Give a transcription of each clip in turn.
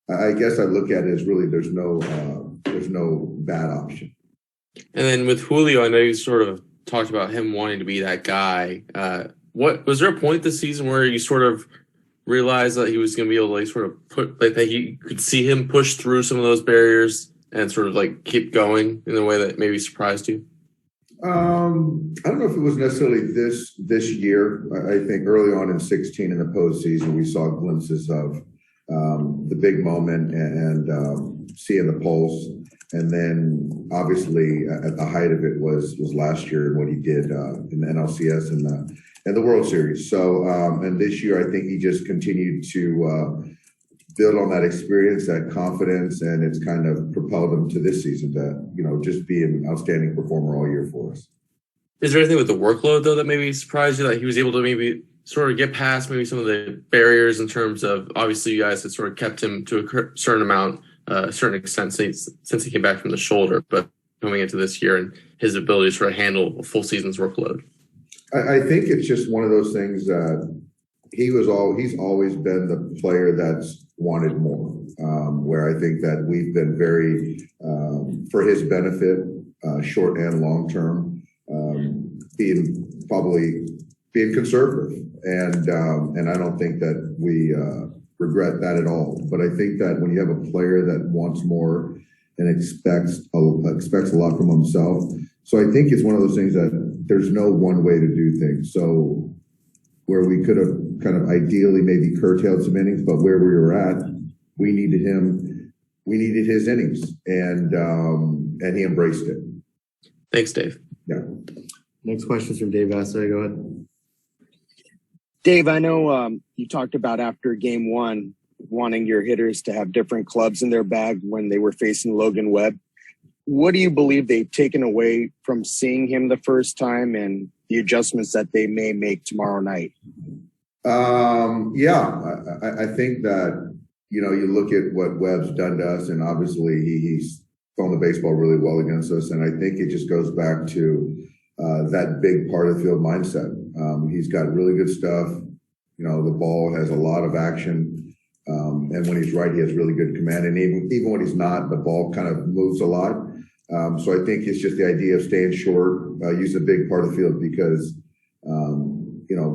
I guess I look at it as really there's no bad option. And then with Julio, I know you sort of talked about him wanting to be that guy. What was there a point this season where you sort of realized that he was going to be able to like sort of put like that you could see him push through some of those barriers and sort of like keep going in a way that maybe surprised you? I don't know if it was necessarily this year. I think early on in 16 in the postseason, we saw glimpses of the big moment and seeing the pulse. And then obviously at the height of it was last year and what he did in the NLCS and the World Series. So and this year I think he just continued to build on that experience, that confidence, and it's kind of propelled him to this season to just be an outstanding performer all year for us. Is there anything with the workload though that maybe surprised you that he was able to maybe sort of get past maybe some of the barriers in terms of obviously you guys had sort of kept him to a certain amount, a certain extent since he came back from the shoulder, but coming into this year and his ability to sort of handle a full season's workload? I think it's just one of those things that he's always been the player that's wanted more, where I think that we've been very, for his benefit, short and long term, being conservative. And I don't think that we regret that at all. But I think that when you have a player that wants more and expects a lot from himself, so I think it's one of those things that there's no one way to do things. So where we could have kind of ideally maybe curtailed some innings, but where we were at, we needed his innings, and he embraced it. Thanks, Dave. Yeah. Next question is from Dave Vassay. Go ahead. Dave, I know you talked about after game one, wanting your hitters to have different clubs in their bag when they were facing Logan Webb. What do you believe they've taken away from seeing him the first time and the adjustments that they may make tomorrow night? I think that, you look at what Webb's done to us, and obviously he's thrown the baseball really well against us. And I think it just goes back to that big part of the field mindset. He's got really good stuff. The ball has a lot of action. And when he's right, he has really good command. And even when he's not, the ball kind of moves a lot. So I think it's just the idea of staying short, use a big part of the field because,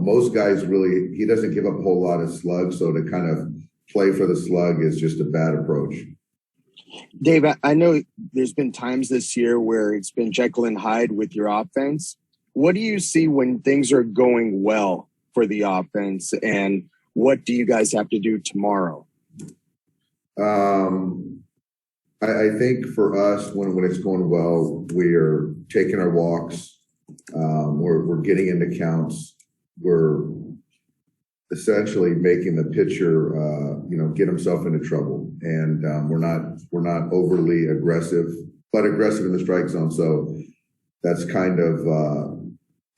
most guys really, he doesn't give up a whole lot of slugs. So to kind of play for the slug is just a bad approach. Dave, I know there's been times this year where it's been Jekyll and Hyde with your offense. What do you see when things are going well for the offense, and what do you guys have to do tomorrow? I think for us, when it's going well, we're taking our walks. We're getting into counts. We're essentially making the pitcher, get himself into trouble. And we're not overly aggressive, but aggressive in the strike zone. So that's kind of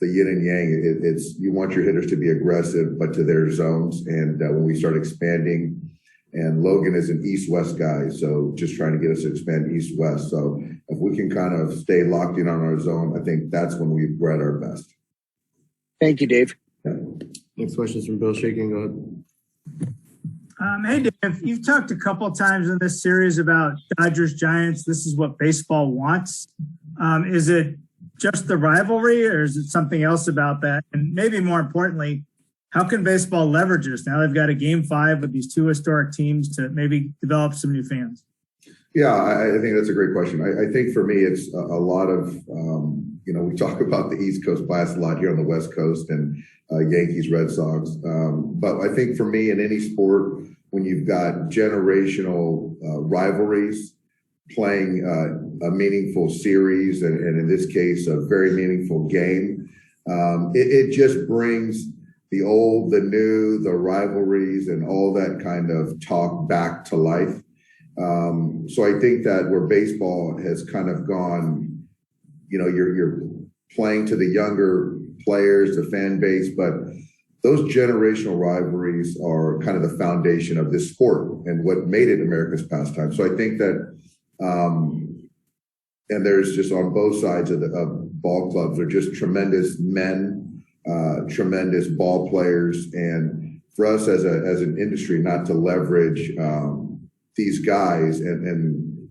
the yin and yang. It's you want your hitters to be aggressive, but to their zones. And when we start expanding, and Logan is an east-west guy, so just trying to get us to expand east-west. So if we can kind of stay locked in on our zone, I think that's when we're at our best. Thank you, Dave. Yeah. Next question is from Bill Shaking. Go ahead. Hey, Dave, you've talked a couple of times in this series about Dodgers Giants. This is what baseball wants. Is it just the rivalry, or is it something else about that? And maybe more importantly, how can baseball leverage this? Now they've got a game 5 with these two historic teams to maybe develop some new fans. Yeah, I think that's a great question. I think for me, it's a lot of, we talk about the East Coast bias a lot here on the West Coast and Yankees, Red Sox. But I think for me in any sport, when you've got generational rivalries playing a meaningful series, and in this case, a very meaningful game, it just brings the old, the new, the rivalries, and all that kind of talk back to life. So I think that where baseball has kind of gone, you're playing to the younger players, the fan base, but those generational rivalries are kind of the foundation of this sport and what made it America's pastime. So I think that, and there's just on both sides of ball clubs, they're just tremendous men, tremendous ball players, and for us as an industry not to leverage these guys, and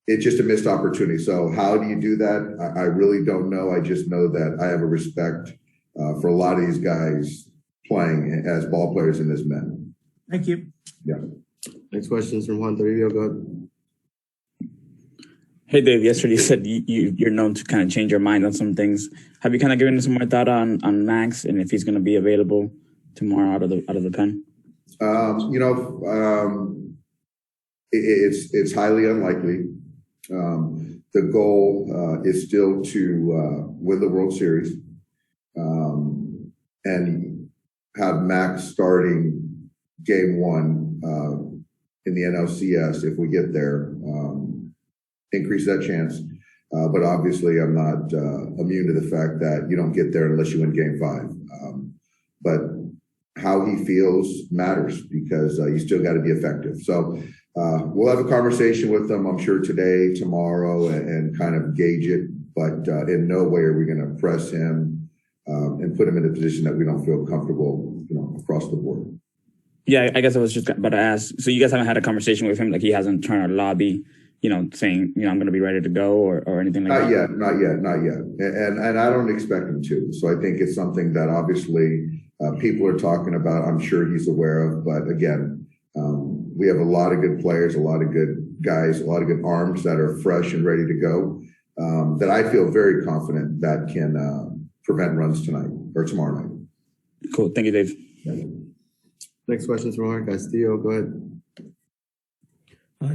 it's just a missed opportunity. So how do you do that? I really don't know. I just know that I have a respect for a lot of these guys playing as ball players and as men. Thank you. Yeah. Next question is from Juan Toribio. Go ahead. Hey, Dave, yesterday you said you're known to kind of change your mind on some things. Have you kind of given some more thought on Max and if he's going to be available tomorrow out of the pen? It's highly unlikely. The goal is still to win the World Series and have Max starting game one in the NLCS if we get there. Increase that chance. But obviously, I'm not immune to the fact that you don't get there unless you win game five. But how he feels matters because you still got to be effective. So we'll have a conversation with them, I'm sure, today, tomorrow, and kind of gauge it. But in no way are we going to press him and put him in a position that we don't feel comfortable, across the board. Yeah, I guess I was just about to ask. So you guys haven't had a conversation with him? Like he hasn't turned a lobby, saying, I'm going to be ready to go or anything like that? Not yet. And I don't expect him to. So I think it's something that obviously people are talking about. I'm sure he's aware of. But again, we have a lot of good players, a lot of good guys, a lot of good arms that are fresh and ready to go that I feel very confident that can prevent runs tonight or tomorrow night. Cool. Thank you, Dave. Yeah. Next question is from Juan Castillo. Go ahead.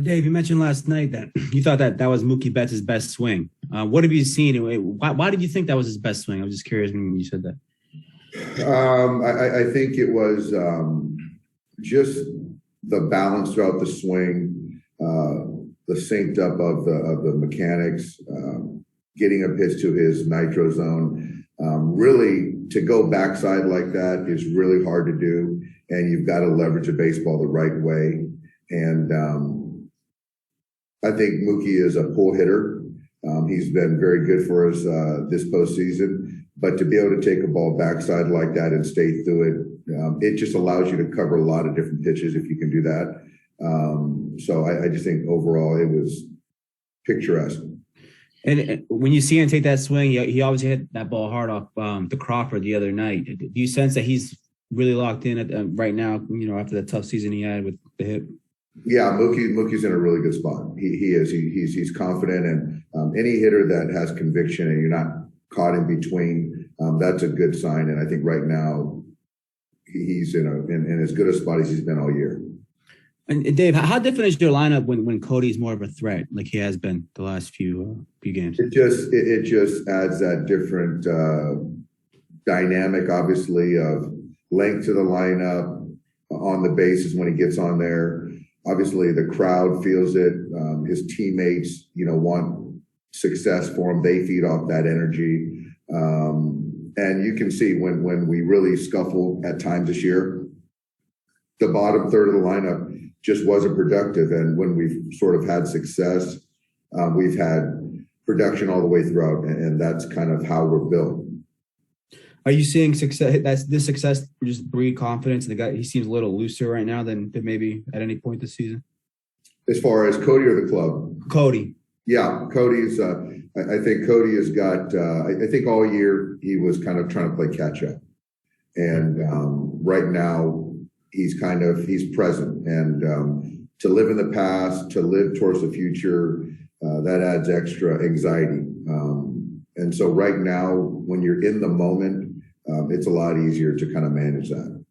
Dave, you mentioned last night that you thought that was Mookie Betts' best swing. What have you seen? Why did you think that was his best swing? I was just curious when you said that. I think it was just the balance throughout the swing, the synced up of the mechanics, getting a pitch to his nitro zone. Really, to go backside like that is really hard to do, and you've got to leverage a baseball the right way. And I think Mookie is a pull hitter. He's been very good for us this postseason. But to be able to take a ball backside like that and stay through it, it just allows you to cover a lot of different pitches if you can do that. So I just think overall it was picturesque. And when you see him take that swing, he always hit that ball hard off the Crawford the other night. Do you sense that he's really locked in right now, after the tough season he had with the hip? Yeah, Mookie's in a really good spot. He is. He's confident, and any hitter that has conviction and you're not caught in between, that's a good sign. And I think right now he's in as good a spot as he's been all year. And Dave, how different is your lineup when Cody's more of a threat, like he has been the last few games? It just adds that different dynamic, obviously, of length to the lineup on the bases when he gets on there. Obviously, the crowd feels it. His teammates, want success for him. They feed off that energy. And you can see when we really scuffled at times this year, the bottom third of the lineup just wasn't productive. And when we've sort of had success, we've had production all the way throughout. And that's kind of how we're built. Are you seeing success? This success just breed confidence in the guy? He seems a little looser right now than maybe at any point this season. As far as Cody or the club? Cody. Yeah, Cody's. I think Cody has got. I think all year he was kind of trying to play catch up, and right now he's present, and to live in the past, to live towards the future, that adds extra anxiety. And so right now, when you're in the moment, it's a lot easier to kind of manage that.